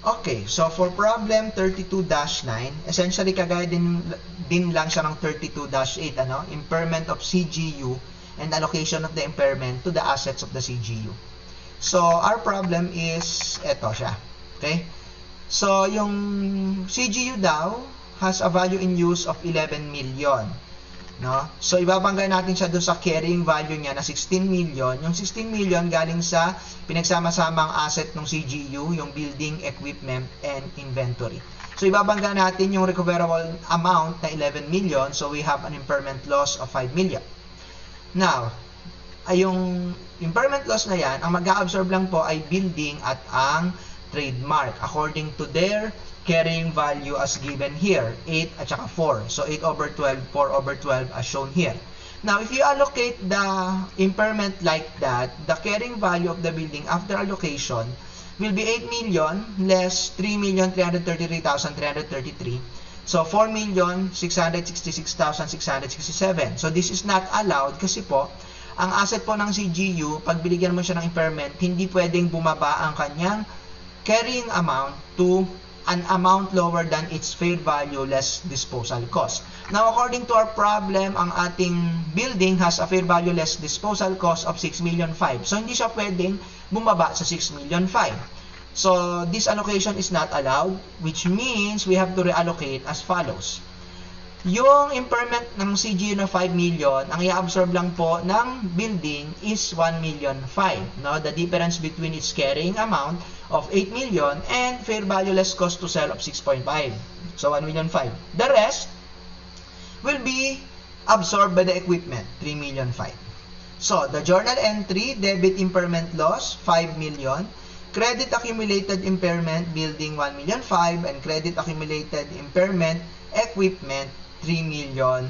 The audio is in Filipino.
Okay, so for problem 32-9, essentially kagaya din lang siya ng 32-8, impairment of CGU and allocation of the impairment to the assets of the CGU. So our problem is eto siya. Okay? So yung CGU daw has a value in use of 11 million. No? So ibabangga natin siya doon sa carrying value niya na 16 million. Yung 16 million galing sa pinagsama-samang asset ng CGU, yung building, equipment, and inventory. So ibabangga natin yung recoverable amount na 11 million. So we have an impairment loss of 5 million. Now, yung impairment loss na yan, ang mag-a-absorb lang po ay building at ang trademark according to their carrying value as given here, 8 at saka 4. So 8 over 12, 4 over 12 as shown here. Now, if you allocate the impairment like that, the carrying value of the building after allocation will be 8 million less 3,333,333. So 4,666,667. So this is not allowed kasi po, ang asset po ng CGU, pag binigyan mo siya ng impairment, hindi pwedeng bumaba ang kanyang carrying amount to an amount lower than its fair value less disposal cost. Now, according to our problem, ang ating building has a fair value less disposal cost of 6,500,000. So, hindi siya pwedeng bumaba sa 6,500,000. So, this allocation is not allowed, which means we have to reallocate as follows. Yung impairment ng CGU na 5 million, ang i-absorb lang po ng building is 1,500,000. No? The difference between its carrying amount of 8 million and fair value less cost to sell of 6.5. So 1,500,000. The rest will be absorbed by the equipment, 3,500,000. So the journal entry, debit impairment loss, 5 million. Credit accumulated impairment, building 1,500,000, and credit accumulated impairment, equipment, 3,500,000.